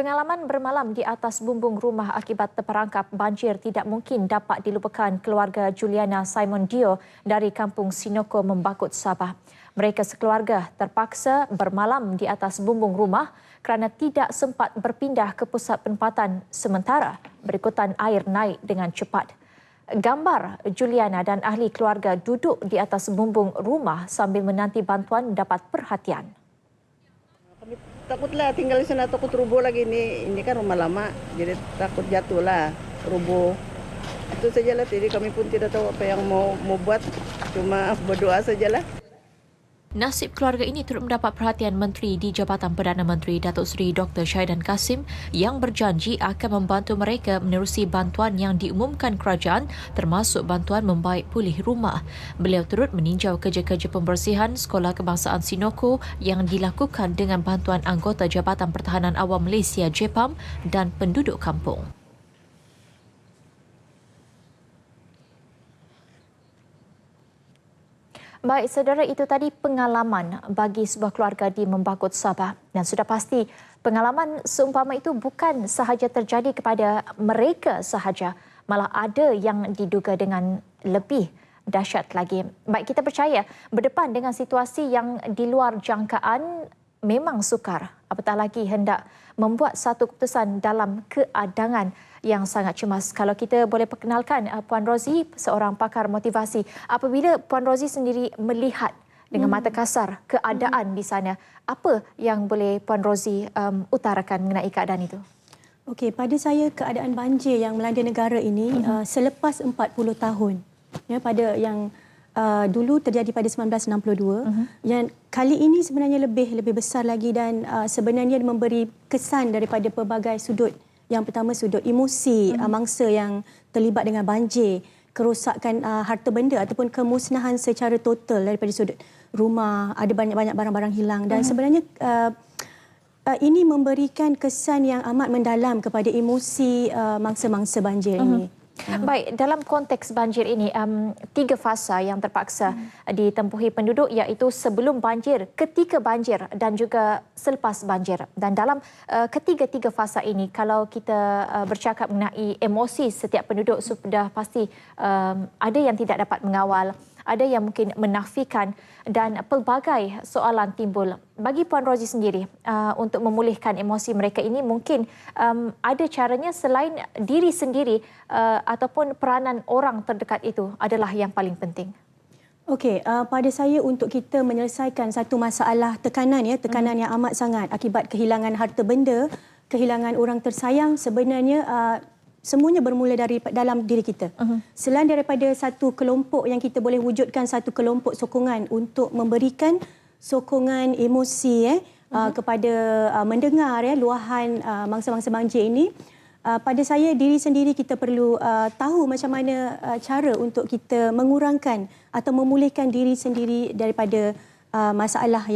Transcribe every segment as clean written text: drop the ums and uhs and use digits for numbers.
Pengalaman bermalam di atas bumbung rumah akibat terperangkap banjir tidak mungkin dapat dilupakan keluarga Juliana Simon Dio dari kampung Sinoko, Membakut, Sabah. Mereka sekeluarga terpaksa bermalam di atas bumbung rumah kerana tidak sempat berpindah ke pusat penempatan sementara berikutan air naik dengan cepat. Gambar Juliana dan ahli keluarga duduk di atas bumbung rumah sambil menanti bantuan dapat perhatian. Kami takutlah tinggal di sana, takut rubuh lagi ini kan rumah lama, jadi takut jatuh lah, rubuh. Itu sajalah, jadi kami pun tidak tahu apa yang mau buat, cuma berdoa sajalah. Nasib keluarga ini turut mendapat perhatian Menteri di Jabatan Perdana Menteri Datuk Seri Dr. Syahidan Kassim yang berjanji akan membantu mereka menerusi bantuan yang diumumkan kerajaan termasuk bantuan membaik pulih rumah. Beliau turut meninjau kerja-kerja pembersihan Sekolah Kebangsaan Sinoko yang dilakukan dengan bantuan anggota Jabatan Pertahanan Awam Malaysia JPAM dan penduduk kampung. Baik, saudara, itu tadi pengalaman bagi sebuah keluarga di Membakut, Sabah. Dan sudah pasti pengalaman seumpama itu bukan sahaja terjadi kepada mereka sahaja, malah ada yang diduga dengan lebih dahsyat lagi. Baik, kita percaya berdepan dengan situasi yang di luar jangkaan memang sukar, apatah lagi hendak membuat satu keputusan dalam keadangan yang sangat cemas. Kalau kita boleh perkenalkan Puan Rozi, seorang pakar motivasi. Apabila Puan Rozi sendiri melihat dengan mata kasar keadaan di sana, apa yang boleh Puan Rozi utarakan mengenai keadaan itu? Okey, pada saya keadaan banjir yang melanda negara ini selepas 40 tahun. Ya, pada yang dulu terjadi pada 1962 yang kali ini sebenarnya lebih besar lagi dan sebenarnya memberi kesan daripada pelbagai sudut. Yang pertama, sudut emosi mangsa yang terlibat dengan banjir, kerosakan harta benda ataupun kemusnahan secara total daripada sudut rumah, ada banyak-banyak barang-barang hilang dan sebenarnya ini memberikan kesan yang amat mendalam kepada emosi mangsa-mangsa banjir ini. Baik, dalam konteks banjir ini, tiga fasa yang terpaksa ditempuhi penduduk iaitu sebelum banjir, ketika banjir dan juga selepas banjir. Dan dalam ketiga-tiga fasa ini, kalau kita bercakap mengenai emosi setiap penduduk, sudah pasti ada yang tidak dapat mengawal, ada yang mungkin menafikan dan pelbagai soalan timbul. Bagi Puan Rozi sendiri, untuk memulihkan emosi mereka ini mungkin ada caranya selain diri sendiri ataupun peranan orang terdekat itu adalah yang paling penting. Okey, pada saya untuk kita menyelesaikan satu masalah tekanan yang amat sangat akibat kehilangan harta benda, kehilangan orang tersayang, sebenarnya semuanya bermula dari dalam diri kita. Selain daripada satu kelompok yang kita boleh wujudkan satu kelompok sokongan untuk memberikan sokongan emosi kepada mendengar luahan mangsa-mangsa banjir ini, pada saya diri sendiri kita perlu tahu macam mana cara untuk kita mengurangkan atau memulihkan diri sendiri daripada masalah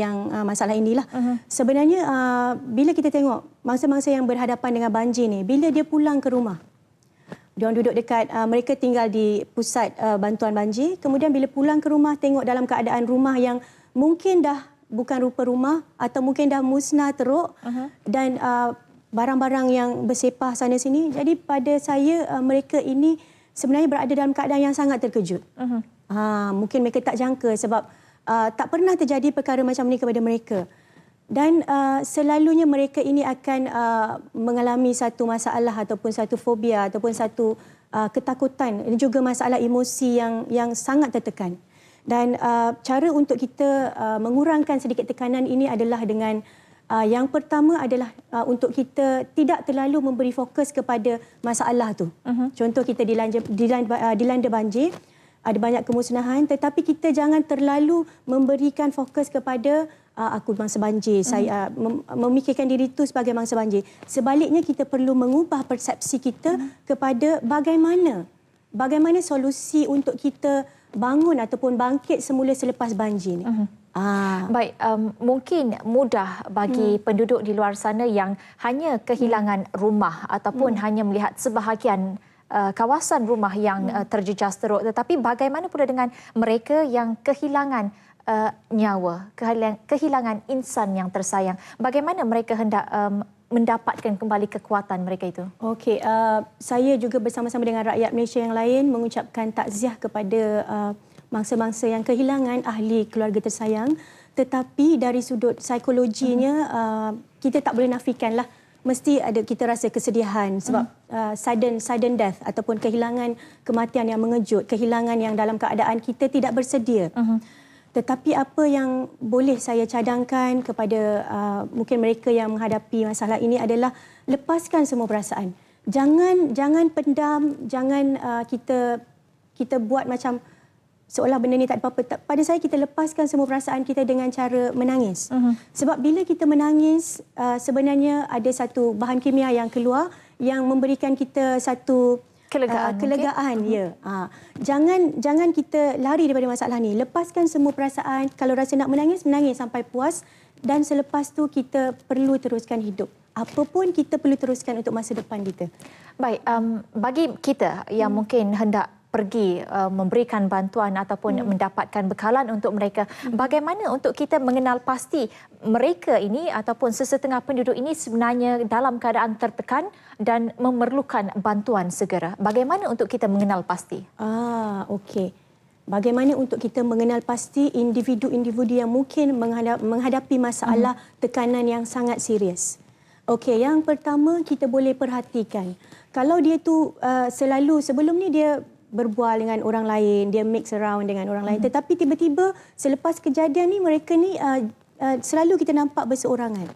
inilah. Sebenarnya bila kita tengok mangsa-mangsa yang berhadapan dengan banjir ni, bila dia pulang ke rumah, diorang duduk dekat, mereka tinggal di pusat bantuan banjir. Kemudian bila pulang ke rumah, tengok dalam keadaan rumah yang mungkin dah bukan rupa rumah atau mungkin dah musnah teruk dan barang-barang yang bersepah sana sini. Jadi pada saya mereka ini sebenarnya berada dalam keadaan yang sangat terkejut. Mungkin mereka tak jangka sebab tak pernah terjadi perkara macam ni kepada mereka. Dan selalunya mereka ini akan mengalami satu masalah ataupun satu fobia ataupun satu ketakutan dan juga masalah emosi yang sangat tertekan. Dan cara untuk kita mengurangkan sedikit tekanan ini adalah dengan yang pertama adalah untuk kita tidak terlalu memberi fokus kepada masalah tu. Contoh kita dilanda banjir, ada banyak kemusnahan, tetapi kita jangan terlalu memberikan fokus kepada aku mangsa banjir, saya memikirkan diri itu sebagai mangsa banjir. Sebaliknya kita perlu mengubah persepsi kita kepada bagaimana solusi untuk kita bangun ataupun bangkit semula selepas banjir ni. Baik, mungkin mudah bagi penduduk di luar sana yang hanya kehilangan rumah ataupun hanya melihat sebahagian kawasan rumah yang terjejas teruk. Tetapi bagaimana pula dengan mereka yang kehilangan nyawa, kehilangan insan yang tersayang? Bagaimana mereka hendak mendapatkan kembali kekuatan mereka itu? Okey, saya juga bersama-sama dengan rakyat Malaysia yang lain mengucapkan takziah kepada mangsa-mangsa yang kehilangan ahli keluarga tersayang. Tetapi dari sudut psikologinya, kita tak boleh nafikanlah, mesti ada kita rasa kesedihan sebab sudden death ataupun kehilangan kematian yang mengejut, kehilangan yang dalam keadaan kita tidak bersedia. Tetapi apa yang boleh saya cadangkan kepada mungkin mereka yang menghadapi masalah ini adalah lepaskan semua perasaan. Jangan pendam, jangan kita buat macam seolah benda ni tak ada apa-apa. Pada saya, kita lepaskan semua perasaan kita dengan cara menangis. Sebab bila kita menangis, sebenarnya ada satu bahan kimia yang keluar yang memberikan kita satu kelegaan. Ya. Jangan kita lari daripada masalah ni. Lepaskan semua perasaan. Kalau rasa nak menangis, menangis sampai puas. Dan selepas tu kita perlu teruskan hidup. Apa pun kita perlu teruskan untuk masa depan kita. Baik, bagi kita yang mungkin hendak pergi memberikan bantuan ataupun mendapatkan bekalan untuk mereka, bagaimana untuk kita mengenal pasti mereka ini ataupun sesetengah penduduk ini sebenarnya dalam keadaan tertekan dan memerlukan bantuan segera? Bagaimana untuk kita mengenal pasti? Okey. Bagaimana untuk kita mengenal pasti individu-individu yang mungkin menghadapi masalah tekanan yang sangat serius? Okey, yang pertama kita boleh perhatikan. Kalau dia tu selalu sebelum ni dia berbual dengan orang lain, dia mix around dengan orang lain. Tetapi tiba-tiba selepas kejadian ni, mereka ni selalu kita nampak berseorangan.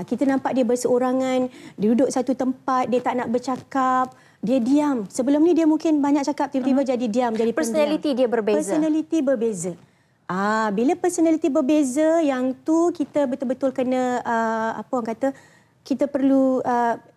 Kita nampak dia berseorangan, dia duduk satu tempat, dia tak nak bercakap, dia diam. Sebelum ni dia mungkin banyak cakap, tiba-tiba jadi diam, jadi pendiam. Personality dia berbeza. Personality berbeza. Bila personality berbeza, yang tu kita betul-betul kena, apa orang kata, kita perlu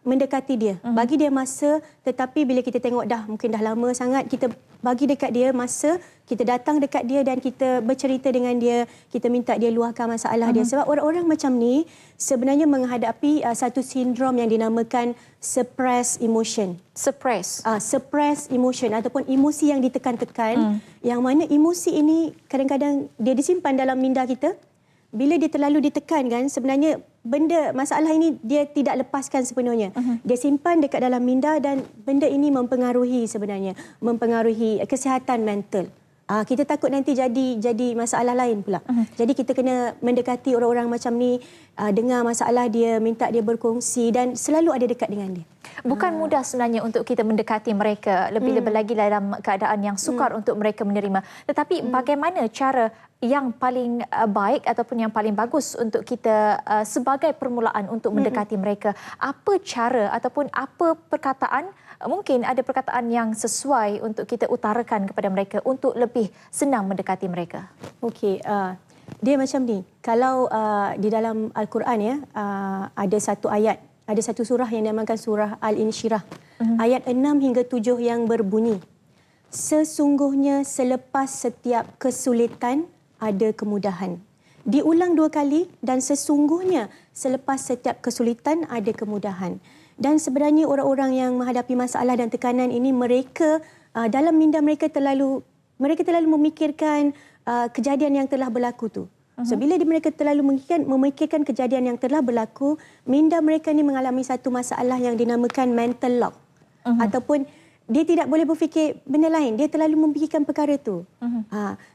mendekati dia, bagi dia masa. Tetapi bila kita tengok mungkin dah lama sangat, kita bagi dekat dia masa, kita datang dekat dia dan kita bercerita dengan dia, kita minta dia luahkan masalah dia. Sebab orang-orang macam ni sebenarnya menghadapi satu sindrom yang dinamakan suppressed emotion. Suppressed emotion ataupun emosi yang ditekan-tekan, yang mana emosi ini kadang-kadang dia disimpan dalam minda kita. Bila dia terlalu ditekan kan, sebenarnya masalah ini dia tidak lepaskan sepenuhnya. Dia simpan dekat dalam minda dan benda ini mempengaruhi sebenarnya, mempengaruhi kesihatan mental. Kita takut nanti jadi masalah lain pula. Jadi kita kena mendekati orang-orang macam ni, dengar masalah dia, minta dia berkongsi dan selalu ada dekat dengan dia. Bukan mudah sebenarnya untuk kita mendekati mereka, lebih-lebih lagi dalam keadaan yang sukar untuk mereka menerima. Tetapi bagaimana cara yang paling baik ataupun yang paling bagus untuk kita sebagai permulaan untuk mendekati mereka? Apa cara ataupun apa perkataan, mungkin ada perkataan yang sesuai untuk kita utarakan kepada mereka untuk lebih senang mendekati mereka? Okey, dia macam ni. Kalau di dalam Al-Quran ya, ada satu ayat, ada satu surah yang dinamakan surah Al-Insyirah. Ayat 6 hingga 7 yang berbunyi, sesungguhnya selepas setiap kesulitan ada kemudahan. Diulang 2 kali, dan sesungguhnya selepas setiap kesulitan ada kemudahan. Dan sebenarnya orang-orang yang menghadapi masalah dan tekanan ini, mereka dalam minda mereka terlalu memikirkan kejadian yang telah berlaku tu. So bila mereka terlalu memikirkan kejadian yang telah berlaku, minda mereka ni mengalami satu masalah yang dinamakan mental lock. Ataupun dia tidak boleh berfikir benda lain, dia terlalu memikirkan perkara tu.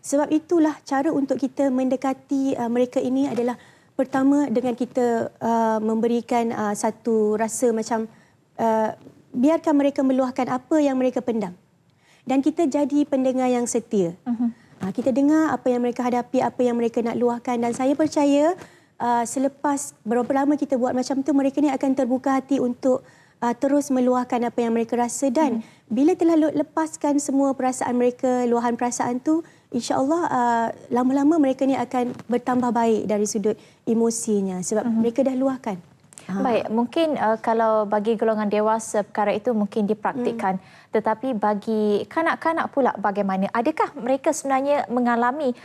Sebab itulah cara untuk kita mendekati mereka ini adalah pertama dengan kita memberikan satu rasa macam biarkan mereka meluahkan apa yang mereka pendam. Dan kita jadi pendengar yang setia. Kita dengar apa yang mereka hadapi, apa yang mereka nak luahkan, dan saya percaya selepas berapa lama kita buat macam tu, mereka ni akan terbuka hati untuk terus meluahkan apa yang mereka rasa. Dan bila telah lepaskan semua perasaan mereka, luahan perasaan tu, insya-Allah lama-lama mereka ni akan bertambah baik dari sudut emosinya sebab mereka dah luahkan. Baik, mungkin kalau bagi golongan dewasa perkara itu mungkin dipraktikkan. Tetapi bagi kanak-kanak pula bagaimana? Adakah mereka sebenarnya mengalami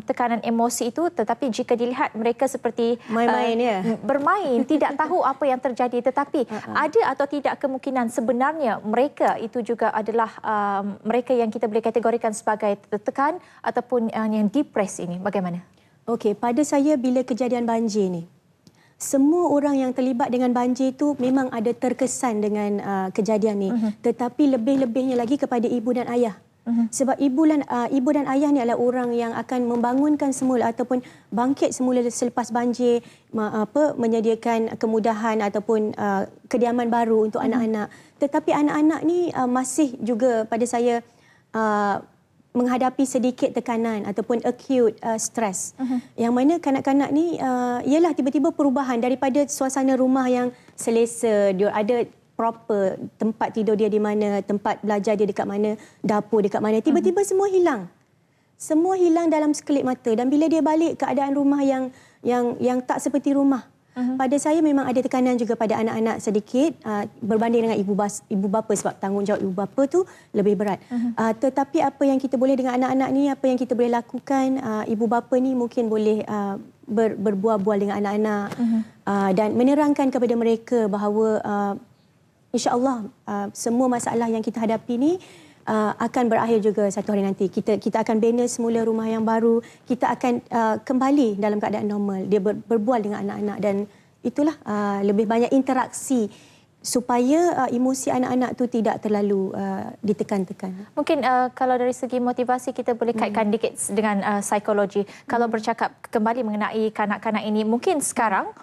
tekanan emosi itu, tetapi jika dilihat mereka seperti bermain, tidak tahu apa yang terjadi, tetapi ada atau tidak kemungkinan sebenarnya mereka itu juga adalah mereka yang kita boleh kategorikan sebagai tertekan ataupun yang depres ini? Bagaimana? Okey, pada saya bila kejadian banjir ni, semua orang yang terlibat dengan banjir itu memang ada terkesan dengan kejadian ni. Tetapi lebih-lebihnya lagi kepada ibu dan ayah. Sebab ibu dan ayah ni adalah orang yang akan membangunkan semula ataupun bangkit semula selepas banjir, menyediakan kemudahan ataupun kediaman baru untuk anak-anak. Tetapi anak-anak ni masih juga pada saya menghadapi sedikit tekanan ataupun acute stress. Yang mana kanak-kanak ni ialah tiba-tiba perubahan daripada suasana rumah yang selesa, dia ada proper, tempat tidur dia di mana, tempat belajar dia dekat mana, dapur dekat mana, tiba-tiba semua hilang. Semua hilang dalam sekelip mata, dan bila dia balik keadaan rumah yang tak seperti rumah. Pada saya memang ada tekanan juga pada anak-anak sedikit berbanding dengan ibu bapa, sebab tanggungjawab ibu bapa tu lebih berat. Tetapi apa yang kita boleh dengan anak-anak ni, apa yang kita boleh lakukan, ibu bapa ni mungkin boleh berbual-bual dengan anak-anak dan menerangkan kepada mereka bahawa insya-Allah semua masalah yang kita hadapi ni akan berakhir juga satu hari nanti. Kita akan bina semula rumah yang baru. Kita akan kembali dalam keadaan normal. Dia berbual dengan anak-anak, dan itulah lebih banyak interaksi supaya emosi anak-anak tu tidak terlalu ditekan-tekan. Mungkin kalau dari segi motivasi kita boleh kaitkan dikit dengan psikologi. Kalau bercakap kembali mengenai kanak-kanak ini, mungkin sekarang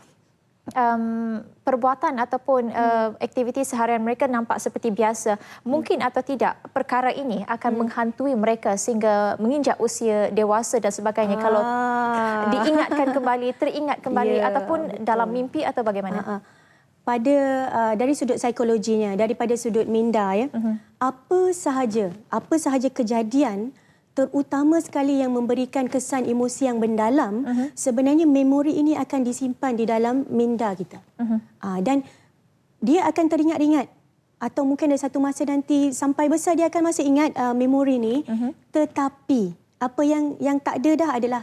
perbuatan ataupun aktiviti seharian mereka nampak seperti biasa. Mungkin atau tidak perkara ini akan menghantui mereka sehingga menginjak usia dewasa dan sebagainya. Kalau diingatkan kembali, teringat kembali ataupun dalam mimpi atau bagaimana? Dari sudut psikologinya, daripada sudut minda ya, apa sahaja kejadian terutama sekali yang memberikan kesan emosi yang mendalam, sebenarnya memori ini akan disimpan di dalam minda kita. Dan dia akan teringat-ingat. Atau mungkin ada satu masa nanti sampai besar dia akan masih ingat memori ni. Tetapi apa yang tak ada dah adalah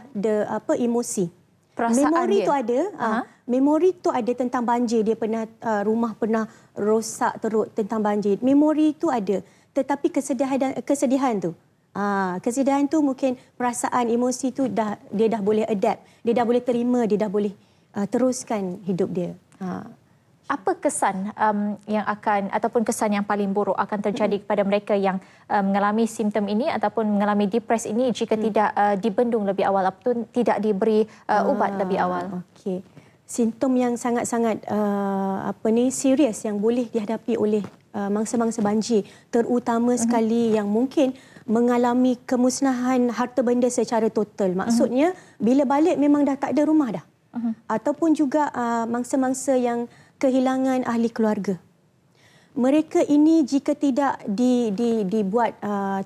emosi. Perasaan memori dia. Tu ada. Memori tu ada tentang banjir. Dia pernah rumah pernah rosak teruk tentang banjir. Memori tu ada. Tetapi kesedihan tu. Kesedihan tu mungkin perasaan emosi tu dia dah boleh adapt, dia dah boleh terima, dia dah boleh teruskan hidup dia. Apa kesan yang akan ataupun kesan yang paling buruk akan terjadi kepada mereka yang mengalami simptom ini ataupun mengalami depres ini jika tidak dibendung lebih awal ataupun tidak diberi ubat lebih awal? Okey. Simptom yang sangat-sangat serius yang boleh dihadapi oleh mangsa-mangsa banjir, terutama sekali yang mungkin mengalami kemusnahan harta benda secara total. Maksudnya bila balik memang dah tak ada rumah dah. Ataupun juga mangsa-mangsa yang kehilangan ahli keluarga. Mereka ini jika tidak dibuat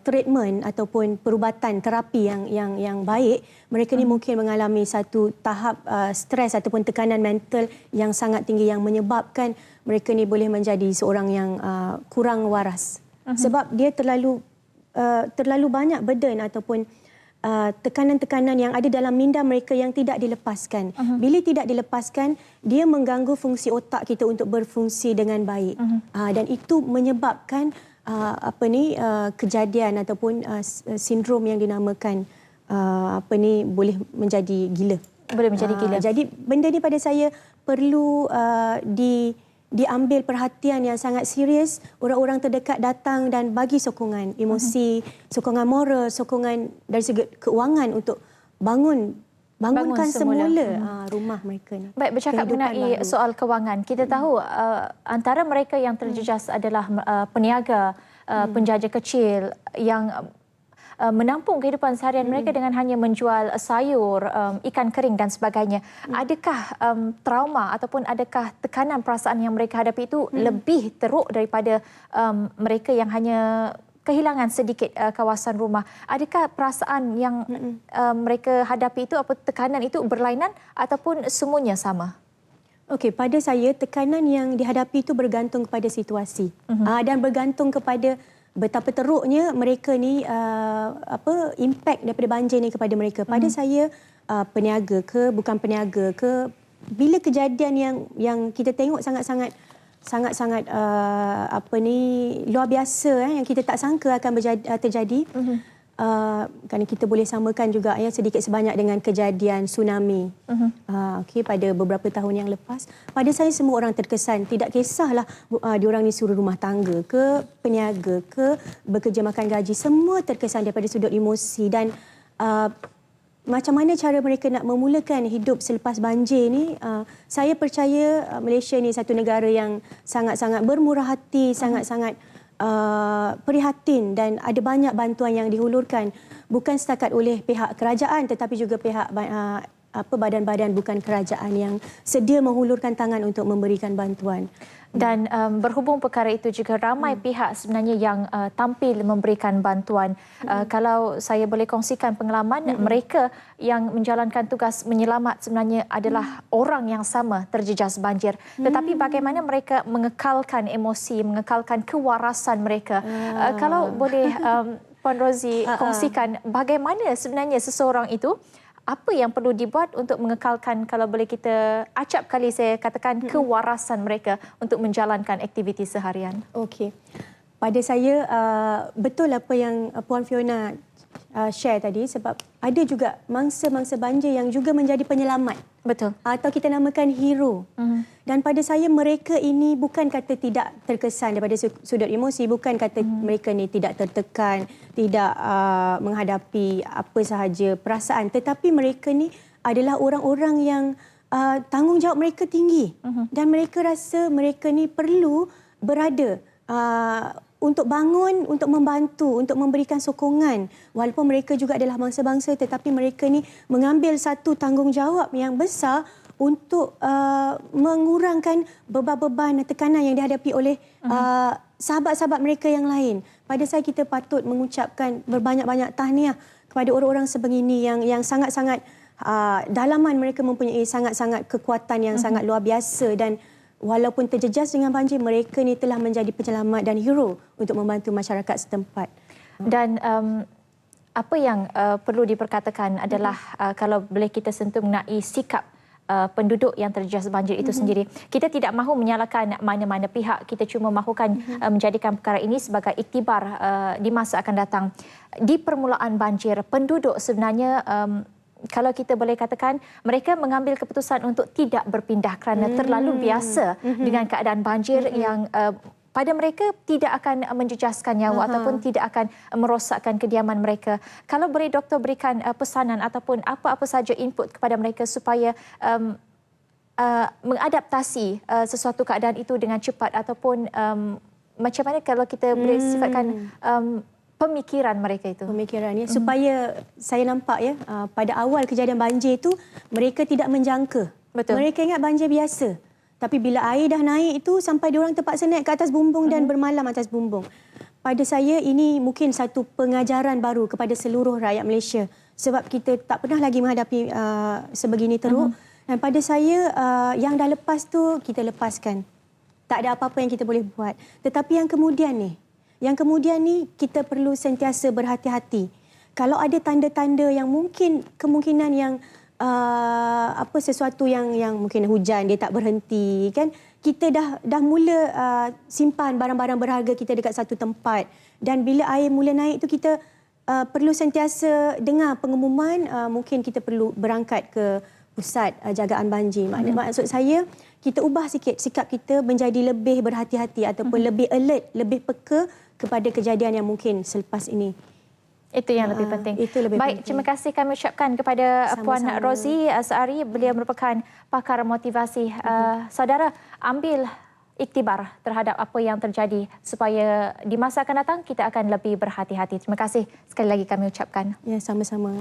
treatment ataupun perubatan terapi yang baik, mereka ni mungkin mengalami satu tahap stres ataupun tekanan mental yang sangat tinggi yang menyebabkan mereka ni boleh menjadi seorang yang kurang waras. Sebab dia terlalu banyak burden ataupun tekanan-tekanan yang ada dalam minda mereka yang tidak dilepaskan. Bila tidak dilepaskan, dia mengganggu fungsi otak kita untuk berfungsi dengan baik. Dan itu menyebabkan kejadian ataupun sindrom yang dinamakan boleh menjadi gila. Boleh menjadi gila. Jadi benda ni pada saya perlu diambil perhatian yang sangat serius. Orang-orang terdekat datang dan bagi sokongan emosi, sokongan moral, sokongan dari segi keuangan untuk bangunkan semula rumah mereka ni. Baik, bercakap mengenai soal kewangan, kita tahu antara mereka yang terjejas adalah peniaga, penjaja kecil yang menampung kehidupan seharian mereka dengan hanya menjual sayur, ikan kering dan sebagainya. Adakah trauma ataupun adakah tekanan perasaan yang mereka hadapi itu lebih teruk daripada mereka yang hanya kehilangan sedikit kawasan rumah? Adakah perasaan yang mereka hadapi itu, apa tekanan itu berlainan ataupun semuanya sama? Okey, pada saya tekanan yang dihadapi itu bergantung kepada situasi dan bergantung kepada betapa teruknya mereka ni impact daripada banjir ni kepada mereka. Pada saya peniaga ke bukan peniaga ke, bila kejadian yang kita tengok sangat-sangat luar biasa yang kita tak sangka akan terjadi. kerana kita boleh samakan juga ya sedikit sebanyak dengan kejadian tsunami pada beberapa tahun yang lepas. Pada saya semua orang terkesan, tidak kisahlah diorang ni suruh rumah tangga ke peniaga ke bekerja makan gaji, semua terkesan daripada sudut emosi dan macam mana cara mereka nak memulakan hidup selepas banjir ni. Saya percaya Malaysia ni satu negara yang sangat-sangat bermurah hati, sangat-sangat prihatin dan ada banyak bantuan yang dihulurkan bukan setakat oleh pihak kerajaan tetapi juga pihak badan-badan bukan kerajaan yang sedia menghulurkan tangan untuk memberikan bantuan. Dan berhubung perkara itu juga ramai pihak sebenarnya yang tampil memberikan bantuan. Kalau saya boleh kongsikan pengalaman, mereka yang menjalankan tugas menyelamat sebenarnya adalah orang yang sama terjejas banjir. Tetapi bagaimana mereka mengekalkan emosi, mengekalkan kewarasan mereka. Kalau boleh Puan Rozi kongsikan bagaimana sebenarnya seseorang itu, apa yang perlu dibuat untuk mengekalkan, kalau boleh kita acap kali saya katakan, kewarasan mereka untuk menjalankan aktiviti seharian? Okey. Pada saya betul apa yang Puan Fiona share tadi, sebab ada juga mangsa-mangsa banjir yang juga menjadi penyelamat. Betul. Atau kita namakan hero. Dan pada saya mereka ini bukan kata tidak terkesan daripada sudut emosi, bukan kata mereka ni tidak tertekan, tidak menghadapi apa sahaja perasaan, tetapi mereka ni adalah orang-orang yang tanggungjawab mereka tinggi dan mereka rasa mereka ni perlu berada untuk bangun, untuk membantu, untuk memberikan sokongan. Walaupun mereka juga adalah bangsa-bangsa, tetapi mereka ni mengambil satu tanggungjawab yang besar untuk mengurangkan beban-beban tekanan yang dihadapi oleh sahabat-sahabat mereka yang lain. Pada saya kita patut mengucapkan berbanyak-banyak tahniah kepada orang-orang sebegini yang sangat-sangat dalaman mereka mempunyai sangat-sangat kekuatan yang sangat luar biasa dan walaupun terjejas dengan banjir, mereka ni telah menjadi penyelamat dan hero untuk membantu masyarakat setempat. Dan apa yang perlu diperkatakan adalah kalau boleh kita sentuh mengenai sikap penduduk yang terjejas banjir itu sendiri. Kita tidak mahu menyalahkan mana-mana pihak. Kita cuma mahukan menjadikan perkara ini sebagai iktibar di masa akan datang. Di permulaan banjir, penduduk sebenarnya kalau kita boleh katakan mereka mengambil keputusan untuk tidak berpindah kerana terlalu biasa dengan keadaan banjir yang pada mereka tidak akan menjejaskan nyawa ataupun tidak akan merosakkan kediaman mereka. Kalau boleh doktor berikan pesanan ataupun apa-apa saja input kepada mereka supaya mengadaptasi sesuatu keadaan itu dengan cepat ataupun macam mana kalau kita boleh sifatkan pemikiran mereka itu. Pemikiran ya, supaya saya nampak ya pada awal kejadian banjir itu mereka tidak menjangka. Betul. Mereka ingat banjir biasa. Tapi bila air dah naik itu sampai diorang terpaksa naik ke atas bumbung dan bermalam atas bumbung. Pada saya ini mungkin satu pengajaran baru kepada seluruh rakyat Malaysia sebab kita tak pernah lagi menghadapi sebegini teruk. Dan pada saya yang dah lepas tu kita lepaskan. Tak ada apa-apa yang kita boleh buat. Tetapi yang kemudian ni kita perlu sentiasa berhati-hati. Kalau ada tanda-tanda yang mungkin kemungkinan yang sesuatu yang mungkin hujan dia tak berhenti kan, kita dah mula simpan barang-barang berharga kita dekat satu tempat dan bila air mula naik tu kita perlu sentiasa dengar pengumuman, mungkin kita perlu berangkat ke pusat jagaan banjir. Maksud saya kita ubah sikit sikap kita menjadi lebih berhati-hati ataupun lebih alert, lebih peka kepada kejadian yang mungkin selepas ini. Itu yang lebih penting. Itu lebih Baik, penting. terima kasih kami ucapkan kepada Puan Sama-sama. Rozi Azhari. Beliau merupakan pakar motivasi. Saudara, ambil iktibar terhadap apa yang terjadi supaya di masa akan datang kita akan lebih berhati-hati. Terima kasih sekali lagi kami ucapkan. Ya, sama-sama.